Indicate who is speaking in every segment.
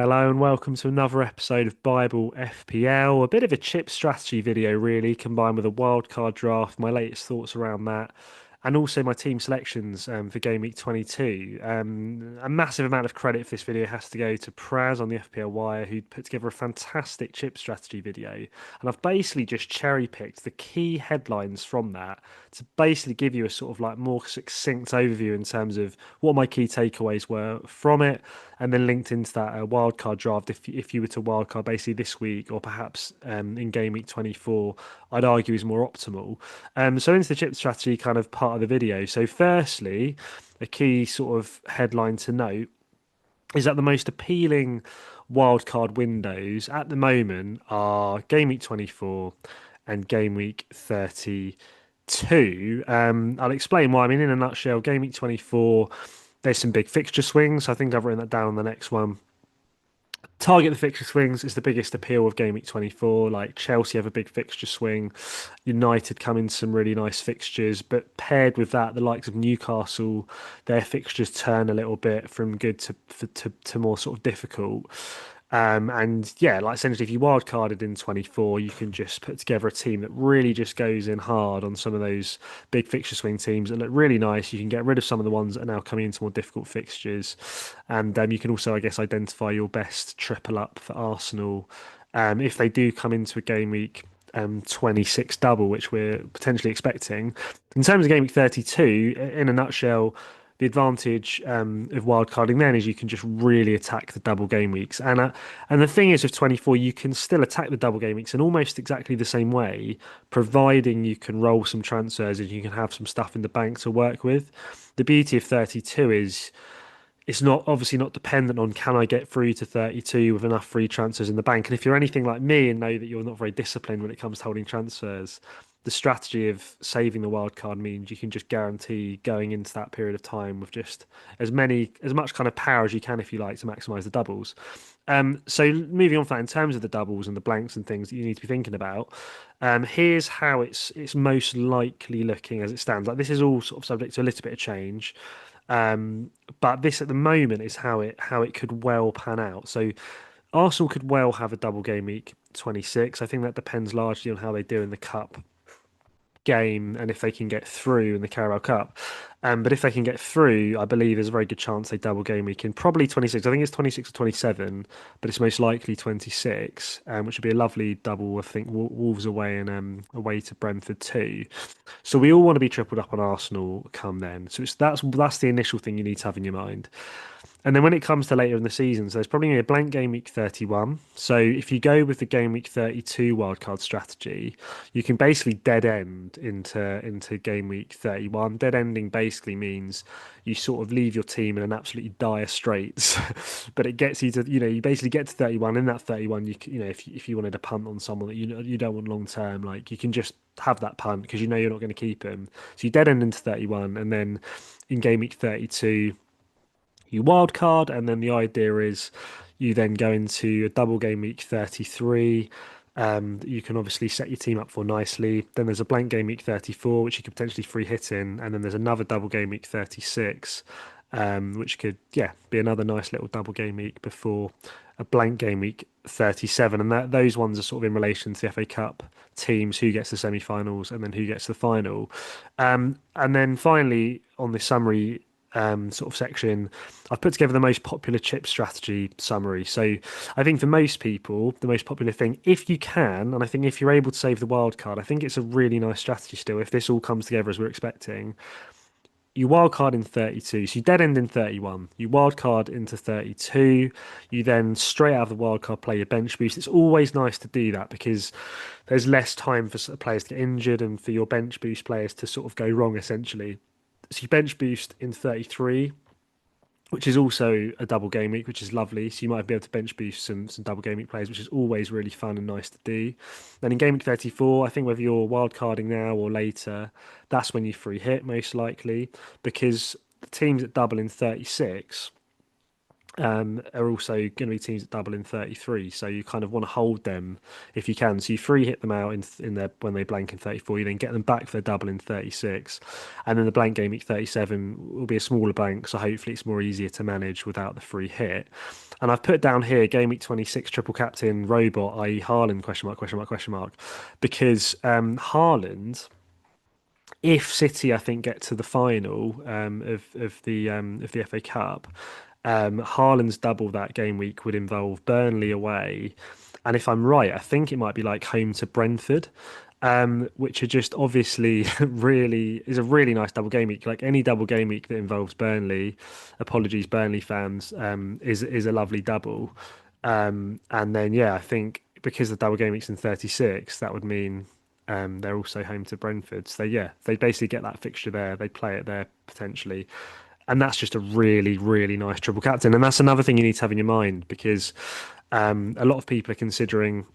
Speaker 1: Hello and welcome to another episode of Bible FPL. A bit of a chip strategy video, really, combined with a wildcard draft, my latest thoughts around that, and also my team selections for Game Week 22. A massive amount of credit for this video has to go to Praz on the FPL Wire, who put together a fantastic chip strategy video. And I've basically just cherry picked the key headlines from that to basically give you a sort of like more succinct overview in terms of what my key takeaways were from it, and then linked into that wildcard draft. If you were to wildcard basically this week or perhaps in game week 24, I'd argue is more optimal. So into the chip strategy kind of part of the video. So firstly, a key sort of headline to note is that the most appealing wildcard windows at the moment are game week 24 and game week 32. I'll explain why. I mean, in a nutshell, game week 24, there's some big fixture swings. I think I've written that down on the next one. Target the fixture swings is the biggest appeal of game week 24. Like Chelsea have a big fixture swing, United come in some really nice fixtures, but paired with that, the likes of Newcastle, their fixtures turn a little bit from good to more sort of difficult. And yeah, like essentially, if you wild carded in 24, you can just put together a team that really just goes in hard on some of those big fixture swing teams that look really nice. You can get rid of some of the ones that are now coming into more difficult fixtures. And you can also, I guess, identify your best triple up for Arsenal if they do come into a game week 26 double, which we're potentially expecting. In terms of game week 32, in a nutshell, the advantage of wildcarding then is you can just really attack the double game weeks. And the thing is, with 24, you can still attack the double game weeks in almost exactly the same way, providing you can roll some transfers and you can have some stuff in the bank to work with. The beauty of 32 is it's not obviously not dependent on can I get through to 32 with enough free transfers in the bank. And if you're anything like me and know that you're not very disciplined when it comes to holding transfers, the strategy of saving the wild card means you can just guarantee going into that period of time with just as much kind of power as you can, if you like, to maximize the doubles. So moving on from that, in terms of the doubles and the blanks and things that you need to be thinking about, here's how it's most likely looking as it stands. Like this is all sort of subject to a little bit of change. Um, but this at the moment is how it could well pan out. So Arsenal could well have a double game week 26. I think that depends largely on how they do in the cup game and if they can get through in the Carabao Cup. But if they can get through, I believe there's a very good chance they double game week in probably 26. I think it's 26 or 27, but it's most likely 26, which would be a lovely double. I think Wolves away and away to Brentford too. So we all want to be tripled up on Arsenal come then. So that's the initial thing you need to have in your mind. And then when it comes to later in the season, so there's probably going to be a blank game week 31. So if you go with the game week 32 wildcard strategy, you can basically dead end into game week 31. Dead ending basically means you sort of leave your team in an absolutely dire straits, but it gets you to, you basically get to 31. In that 31, if you wanted to punt on someone that you don't want long term, like you can just have that punt because you know you're not going to keep him. So you dead end into 31, and then in game week 32 you wildcard, and then the idea is you then go into a double game week 33. You can obviously set your team up for nicely. Then there's a blank game week 34, which you could potentially free hit in, and then there's another double game week 36, which could be another nice little double game week before a blank game week 37, and those ones are sort of in relation to the FA Cup teams, who gets the semi-finals and then who gets the final. And then finally on the summary sort of section, I've put together the most popular chip strategy summary. So I think for most people, the most popular thing, if you can, and I think if you're able to save the wild card, I think it's a really nice strategy still. If this all comes together as we're expecting, you wild card in 32, so you dead end in 31, you wild card into 32, you then straight out of the wild card play your bench boost. It's always nice to do that because there's less time for players to get injured and for your bench boost players to sort of go wrong essentially. So you bench boost in 33, which is also a double game week, which is lovely. So you might be able to bench boost some double game week players, which is always really fun and nice to do. Then in game week 34, I think whether you're wild carding now or later, that's when you free hit most likely, because the teams that double in 36 are also going to be teams that double in 33. So you kind of want to hold them if you can. So you free hit them out in their when they blank in 34. You then get them back for their double in 36, and then the blank game week 37 will be a smaller blank. So hopefully it's more easier to manage without the free hit. And I've put down here game week 26 triple captain robot, i.e. Haaland question mark question mark question mark, because Haaland, if City, I think, get to the final of the FA Cup, Haaland's double that game week would involve Burnley away, and if I'm right, I think it might be like home to Brentford, which are just obviously really is a really nice double game week. Like any double game week that involves Burnley, apologies Burnley fans, is a lovely double. And then yeah, I think because the double game week's in 36, that would mean they're also home to Brentford. So yeah, they basically get that fixture there. They play it there potentially. And that's just a really, really nice triple captain. And that's another thing you need to have in your mind because a lot of people are considering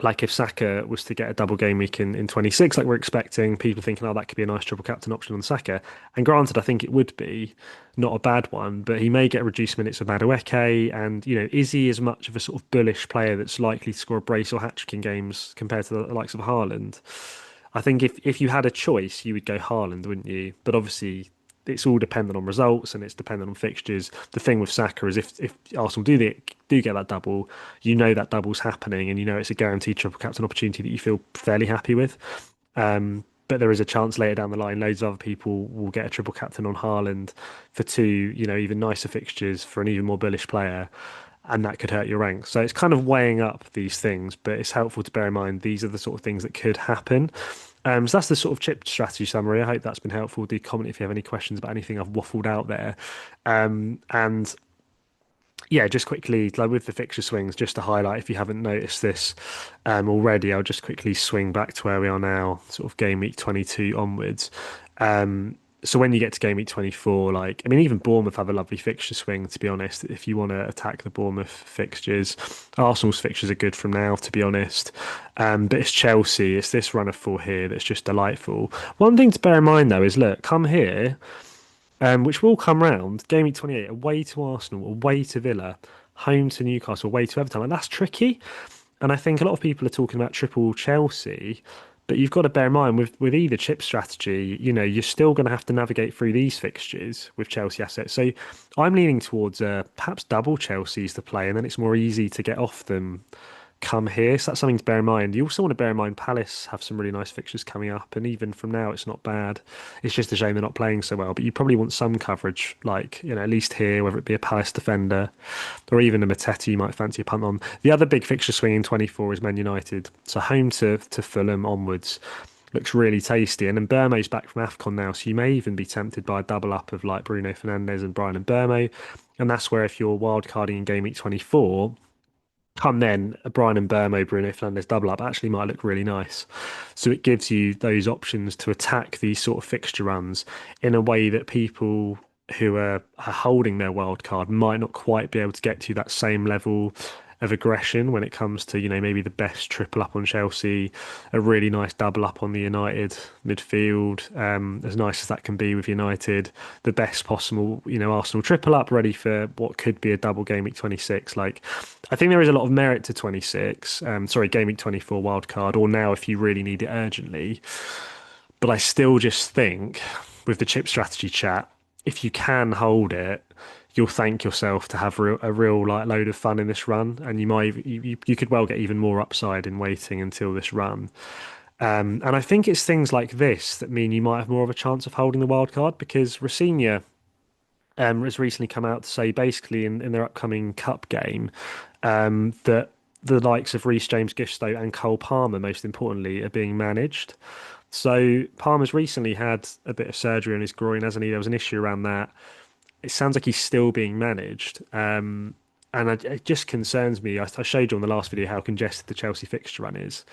Speaker 1: like if Saka was to get a double game week in 26, like we're expecting, people thinking, oh, that could be a nice triple captain option on Saka. And granted, I think it would be not a bad one, but he may get reduced minutes of Madueke. And, you know, is he as much of a sort of bullish player that's likely to score a brace or hat trick in games compared to the likes of Haaland? I think if you had a choice, you would go Haaland, wouldn't you? But obviously, it's all dependent on results and it's dependent on fixtures. The thing with Saka is if Arsenal do get that double, you know that double's happening and you know it's a guaranteed triple captain opportunity that you feel fairly happy with. But there is a chance later down the line, loads of other people will get a triple captain on Haaland for two, you know, even nicer fixtures for an even more bullish player, and that could hurt your ranks. So it's kind of weighing up these things, but it's helpful to bear in mind these are the sort of things that could happen. So that's the sort of chip strategy summary. I hope that's been helpful. Do comment if you have any questions about anything I've waffled out there. And yeah, just quickly, like with the fixture swings, just to highlight if you haven't noticed this already, I'll just quickly swing back to where we are now, sort of game week 22 onwards. So when you get to game week 24, like, I mean, even Bournemouth have a lovely fixture swing, to be honest. If you want to attack the Bournemouth fixtures, Arsenal's fixtures are good from now, to be honest. But it's Chelsea, it's this run of four here that's just delightful. One thing to bear in mind, though, is look, come here which will come round. Game week 28, away to Arsenal, away to Villa, home to Newcastle, away to Everton. And that's tricky. And I think a lot of people are talking about triple Chelsea, but you've got to bear in mind with either chip strategy, you know, you're still going to have to navigate through these fixtures with Chelsea assets. So I'm leaning towards perhaps double Chelsea's to play, and then it's more easy to get off them come here. So that's something to bear in mind. You also want to bear in mind Palace have some really nice fixtures coming up, and even from now, it's not bad. It's just a shame they're not playing so well, but you probably want some coverage, like, you know, at least here, whether it be a Palace defender or even a Mateta you might fancy a punt on. The other big fixture swing in 24 is Man United. So home to Fulham onwards looks really tasty. And then Burmo's back from AFCON now, so you may even be tempted by a double up of like Bruno Fernandes and Brian and Burmo. And that's where if you're wildcarding in game week 24, come then, a Brian and Burmo, Bruno Fernandes double up actually might look really nice. So it gives you those options to attack these sort of fixture runs in a way that people who are holding their wild card might not quite be able to get to that same level of aggression when it comes to, you know, maybe the best triple up on Chelsea, a really nice double up on the United midfield, as nice as that can be with United, the best possible, you know, Arsenal triple up ready for what could be a double game week 26. Like, I think there is a lot of merit to 26, sorry, game week 24 wild card, or now if you really need it urgently. But I still just think with the chip strategy chat, if you can hold it, you'll thank yourself to have a real like load of fun in this run, and you could well get even more upside in waiting until this run. And I think it's things like this that mean you might have more of a chance of holding the wild card because Rosenior has recently come out to say basically in their upcoming cup game that the likes of Reece James, Gisto, and Cole Palmer, most importantly, are being managed. So Palmer's recently had a bit of surgery on his groin, hasn't he? There was an issue around that. It sounds like he's still being managed. It just concerns me. I showed you on the last video how congested the Chelsea fixture run is.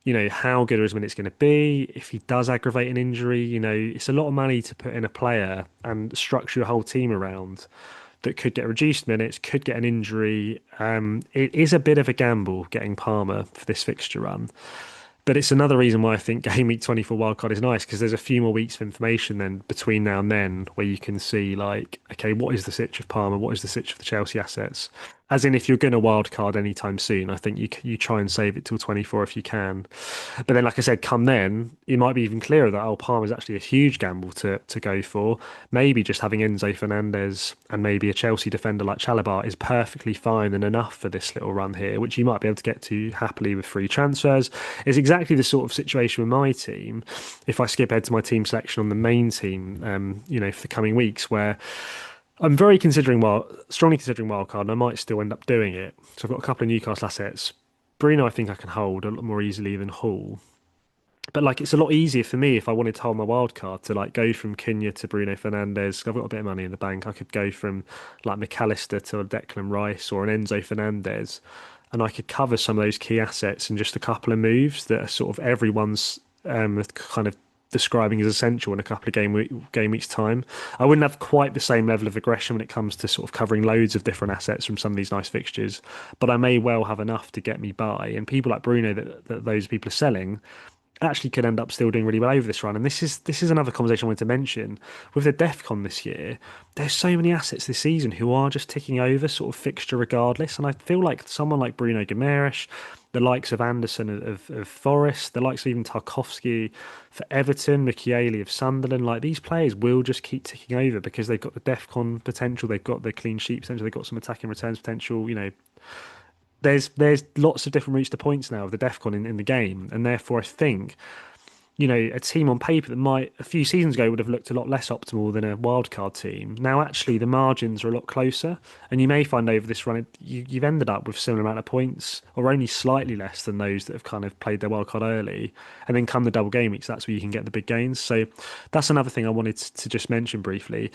Speaker 1: You know, how good are his minutes going to be? If he does aggravate an injury, you know, it's a lot of money to put in a player and structure a whole team around that could get reduced minutes, could get an injury. It is a bit of a gamble getting Palmer for this fixture run. But it's another reason why I think Game Week 24 wildcard is nice because there's a few more weeks of information then between now and then where you can see like, okay, what is the sitch of Palmer? What is the sitch of the Chelsea assets? As in, if you're going to wildcard anytime soon, I think you try and save it till 24 if you can. But then, like I said, come then, it might be even clearer that Palmer is actually a huge gamble to go for. Maybe just having Enzo Fernandez and maybe a Chelsea defender like Chalobah is perfectly fine and enough for this little run here, which you might be able to get to happily with free transfers. It's exactly the sort of situation with my team. If I skip ahead to my team selection on the main team, for the coming weeks, where I'm strongly considering wildcard, and I might still end up doing it. So I've got a couple of Newcastle assets. Bruno, I think I can hold a lot more easily than Hall. But like, it's a lot easier for me if I wanted to hold my wild card to like go from Cunha to Bruno Fernandes. I've got a bit of money in the bank. I could go from like McAllister to a Declan Rice or an Enzo Fernandez, and I could cover some of those key assets in just a couple of moves that are sort of everyone's kind of describing as essential in a couple of game weeks time. I wouldn't have quite the same level of aggression when it comes to sort of covering loads of different assets from some of these nice fixtures, but I may well have enough to get me by. And people like Bruno that those people are selling actually could end up still doing really well over this run. And this is another conversation I wanted to mention. With the DEFCON this year, there's so many assets this season who are just ticking over sort of fixture regardless. And I feel like someone like Bruno Guimaraes, the likes of Anderson of Forest, the likes of even Tarkowski for Everton, Michele of Sunderland, like these players will just keep ticking over because they've got the DEFCON potential, they've got the clean sheet potential, they've got some attacking returns potential, there's lots of different routes to points now of the DEFCON in the game, and therefore I think a team on paper that might a few seasons ago would have looked a lot less optimal than a wildcard team. Now actually the margins are a lot closer, and you may find over this run you've ended up with similar amount of points or only slightly less than those that have kind of played their wildcard early, and then come the double game weeks, that's where you can get the big gains. So that's another thing I wanted to just mention briefly.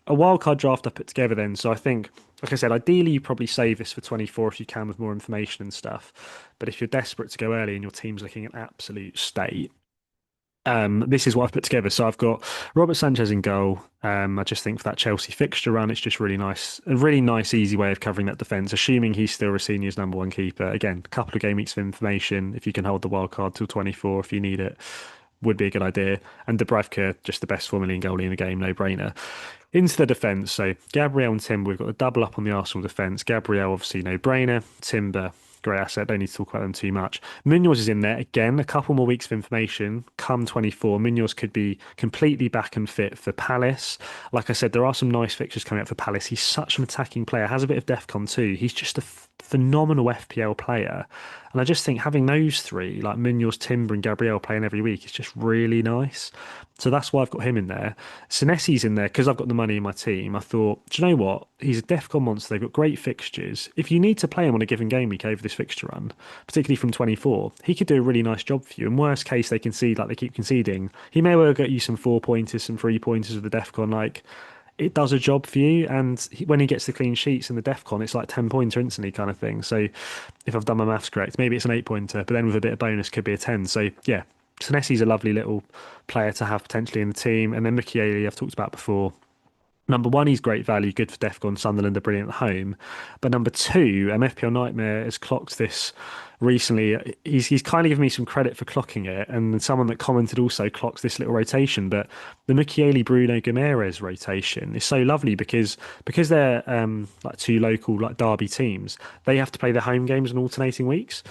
Speaker 1: A wildcard draft I put together then. So I think, like I said, ideally you probably save this for 24 if you can with more information and stuff. But if you're desperate to go early and your team's looking at absolute state, this is what I've put together. So I've got Robert Sanchez in goal. I just think for that Chelsea fixture run, it's just really nice, a really nice, easy way of covering that defence, assuming he's still Rossini's number one keeper. Again, a couple of game weeks of information. If you can hold the wild card till 24 if you need it, would be a good idea. And Dubravka, just the best 4 million goalie in the game, no brainer. Into the defence, so Gabriel and Timber, we've got the double up on the Arsenal defence. Gabriel, obviously, no brainer. Timber, great asset, don't need to talk about them too much. Munoz is in there again, a couple more weeks of information. Come 24, Munoz could be completely back and fit for Palace. Like I said, there are some nice fixtures coming up for Palace. He's such an attacking player, has a bit of DEFCON too. He's just a phenomenal FPL player. And I just think having those three, like Munoz, Timber, and Gabriel playing every week, is just really nice. So that's why I've got him in there. Senesi's in there because I've got the money in my team. I thought, do you know what? He's a DEFCON monster. They've got great fixtures. If you need to play him on a given game week over this fixture run, particularly from 24, he could do a really nice job for you. In worst case, they concede like they keep conceding. He may well get you some 4 pointers, some 3 pointers with the DEFCON. Like, it does a job for you. And when he gets the clean sheets in the DEFCON, it's like 10 pointer instantly kind of thing. So if I've done my maths correct, maybe it's an 8 pointer, but then with a bit of bonus, could be a 10. So yeah, Senesi's a lovely little player to have potentially in the team. And then Michele, I've talked about before. Number one, he's great value, good for Defcon. Sunderland are brilliant at home. But number two, FPL Nightmare has clocked this recently. He's kind of given me some credit for clocking it, and someone that commented also clocks this little rotation. But the Michele Bruno Guimaraes rotation is so lovely because they're like two local like derby teams. They have to play their home games in alternating weeks.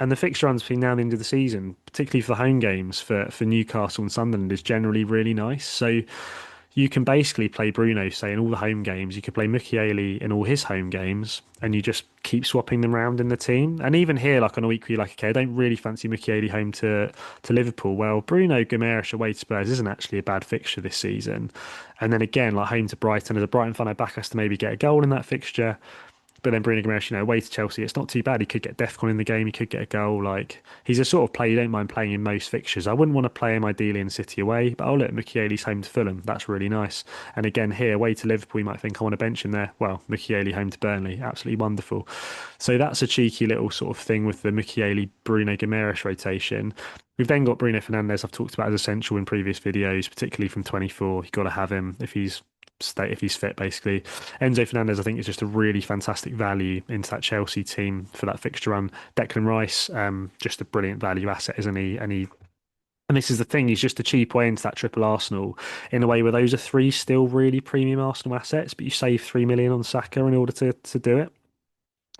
Speaker 1: And the fixture runs between now and the end of the season, particularly for the home games for Newcastle and Sunderland, is generally really nice. So you can basically play Bruno, say, in all the home games. You could play Mukiele in all his home games, and you just keep swapping them around in the team. And even here, like on a week where you're like, okay, I don't really fancy Mukiele home to Liverpool. Well, Bruno Guimaraes away to Spurs isn't actually a bad fixture this season. And then again, like home to Brighton, as a Brighton fan, I back us to maybe get a goal in that fixture. But then Bruno Guimaraes, away to Chelsea, it's not too bad. He could get Defcon in the game. He could get a goal. Like, he's a sort of player you don't mind playing in most fixtures. I wouldn't want to play him ideally in City away, but I'll let Mukiele's home to Fulham. That's really nice. And again, here, away to Liverpool, you might think I want to bench him there. Well, Mukiele home to Burnley. Absolutely wonderful. So that's a cheeky little sort of thing with the Mukiele Bruno Guimaraes rotation. We've then got Bruno Fernandes, I've talked about as essential in previous videos, particularly from 24. You've got to have him if he's stay if he's fit, basically. Enzo Fernandez, I think, is just a really fantastic value into that Chelsea team for that fixture run. Declan Rice, just a brilliant value asset, isn't he? And this is the thing, he's just a cheap way into that triple Arsenal in a way where those are three still really premium Arsenal assets, but you save 3 million on Saka in order to do it.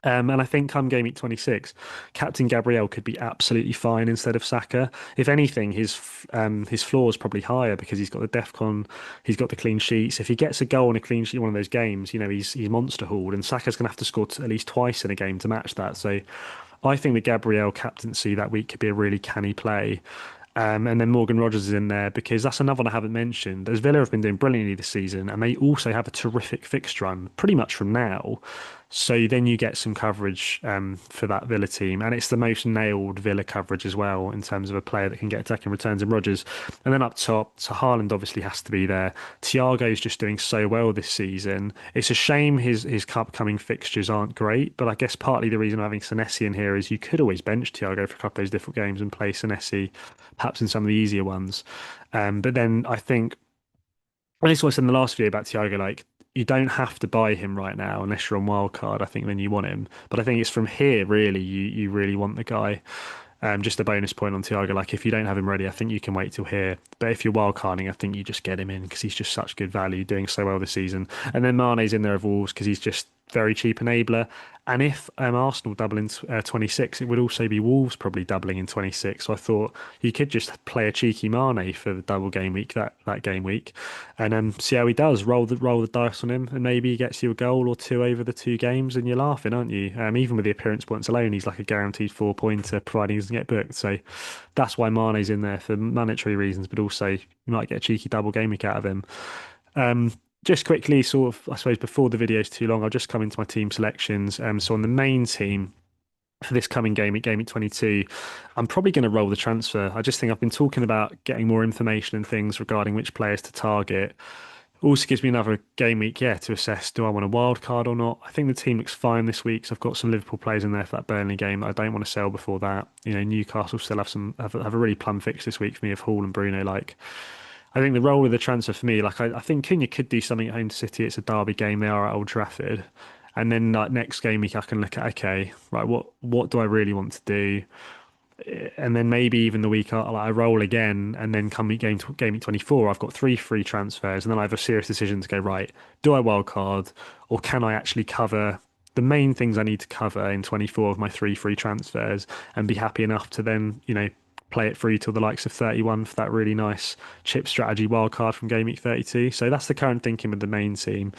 Speaker 1: And I think come game week 26, Captain Gabriel could be absolutely fine instead of Saka. If anything, his floor is probably higher because he's got the DEFCON, he's got the clean sheets. If he gets a goal and a clean sheet in one of those games, he's monster hauled, and Saka's going to have to score at least twice in a game to match that. So I think the Gabriel captaincy that week could be a really canny play. And then Morgan Rogers is in there because that's another one I haven't mentioned. As Villa have been doing brilliantly this season, and they also have a terrific fixed run pretty much from now. So then you get some coverage for that Villa team, and it's the most nailed Villa coverage as well in terms of a player that can get attacking returns in Rodgers. And then up top, so Haaland obviously has to be there. Thiago's just doing so well this season. It's a shame his upcoming fixtures aren't great, but I guess partly the reason I'm having Senesi in here is you could always bench Thiago for a couple of those different games and play Senesi perhaps in some of the easier ones. But then I think, and this was in the last video about Thiago, like you don't have to buy him right now unless you're on wildcard. I think then you want him, but I think it's from here really you really want the guy. Just a bonus point on Thiago. Like if you don't have him ready, I think you can wait till here. But if you're wildcarding, I think you just get him in because he's just such good value, doing so well this season. And then Mane's in there of Wolves because he's just very cheap enabler. And if Arsenal double in 26, it would also be Wolves probably doubling in 26. So I thought you could just play a cheeky Mane for the double game week that game week, and see how he does. Roll the dice on him, and maybe he gets you a goal or two over the two games, and you're laughing, aren't you? Even with the appearance points alone, he's like a guaranteed 4 pointer, providing he doesn't get booked. So that's why Mane's in there for monetary reasons, but also you might get a cheeky double game week out of him. Just quickly, sort of, I suppose, before the video is too long, I'll just come into my team selections. So on the main team for this coming game week 22, I'm probably going to roll the transfer. I just think I've been talking about getting more information and things regarding which players to target. Also gives me another game week, yeah, to assess do I want a wild card or not. I think the team looks fine this week, so I've got some Liverpool players in there for that Burnley game. I don't want to sell before that. Newcastle still have a really plum fix this week for me of Hall and Bruno. Like, I think the role of the transfer for me, like I think Cunha could do something at home to City. It's a derby game. They are at Old Trafford. And then like next game week, I can look at, okay, right, what do I really want to do? And then maybe even the week I roll again, and then come game week 24, I've got three free transfers, and then I have a serious decision to go, right, do I wild card, or can I actually cover the main things I need to cover in 24 of my three free transfers and be happy enough to then, play it free till the likes of 31 for that really nice chip strategy wild card from game week 32. So that's the current thinking with the main team.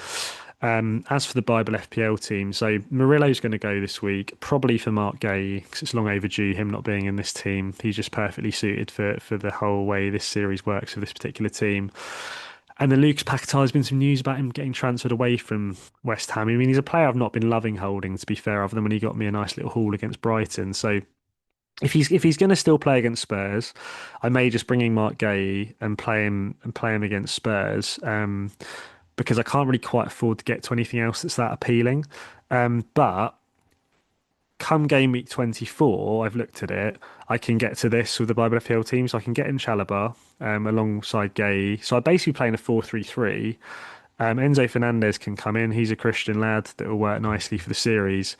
Speaker 1: As for the Bible FPL team, so Murillo's going to go this week, probably for Mark Gay, because it's long overdue him not being in this team. He's just perfectly suited for the whole way this series works for this particular team. And then Lucas Paquetá, has been some news about him getting transferred away from West Ham. I mean, he's a player I've not been loving holding, to be fair, other than when he got me a nice little haul against Brighton. So if he's going to still play against Spurs, I may just bring in Mark Gay and play him against Spurs. Because I can't really quite afford to get to anything else that's that appealing. But come game week 24, I've looked at it. I can get to this with the Bible FPL team, so I can get in Chalobah alongside Gay. So I'm basically playing a 4-3-3. Enzo Fernandez can come in. He's a Christian lad that will work nicely for the series.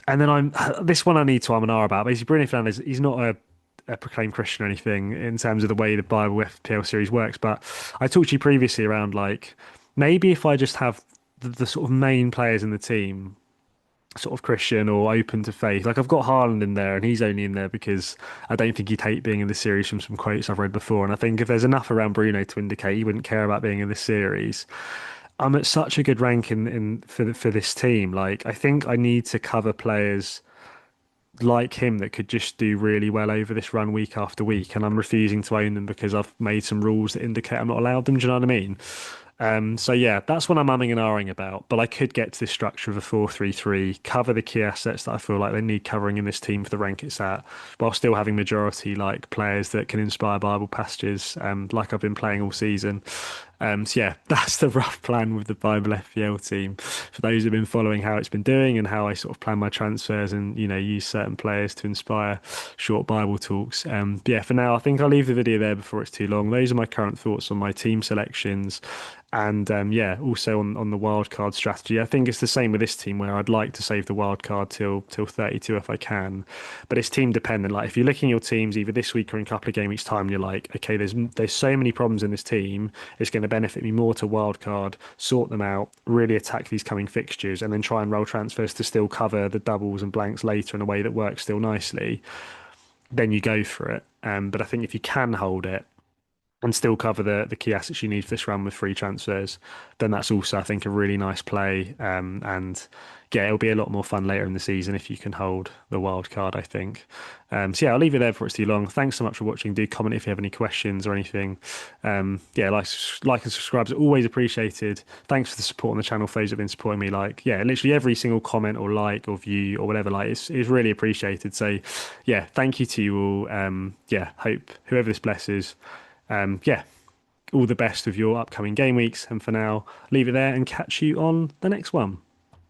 Speaker 1: And then this one I need to R about. Basically, Bruno Fernandes, he's not a proclaimed Christian or anything in terms of the way the Bible FPL series works. But I talked to you previously around like maybe if I just have the sort of main players in the team sort of Christian or open to faith. Like I've got Haaland in there, and he's only in there because I don't think he'd hate being in the series from some quotes I've read before. And I think if there's enough around Bruno to indicate he wouldn't care about being in this series, I'm at such a good rank for this team. Like I think I need to cover players like him that could just do really well over this run week after week, and I'm refusing to own them because I've made some rules that indicate I'm not allowed them. Do you know what I mean? So yeah, that's what I'm umming and ahhing about. But I could get to this structure of a 4-3-3, cover the key assets that I feel like they need covering in this team for the rank it's at, while still having majority like players that can inspire Bible passages, like I've been playing all season. So yeah, that's the rough plan with the Bible FPL team. For those who've been following how it's been doing and how I sort of plan my transfers and use certain players to inspire short Bible talks. But yeah, for now, I think I'll leave the video there before it's too long. Those are my current thoughts on my team selections. And yeah, also on the wild card strategy, I think it's the same with this team where I'd like to save the wild card till 32 if I can, but it's team dependent. Like if you're looking at your teams either this week or in a couple of game weeks time, and you're like, okay, there's so many problems in this team, it's going to benefit me more to wild card, sort them out, really attack these coming fixtures, and then try and roll transfers to still cover the doubles and blanks later in a way that works still nicely. Then you go for it. But I think if you can hold it and still cover the key assets you need for this run with free transfers, then that's also, I think, a really nice play. And yeah, it'll be a lot more fun later in the season if you can hold the wild card, I think. So yeah, I'll leave it there before it's too long. Thanks so much for watching. Do comment if you have any questions or anything. Yeah, like and subscribe is always appreciated. Thanks for the support on the channel, for those who've been supporting me. Like, yeah, literally every single comment or like or view or whatever, like, it's really appreciated. So yeah, thank you to you all. Yeah, hope whoever this blesses. Yeah, all the best with your upcoming game weeks. And for now, leave it there and catch you on the next one.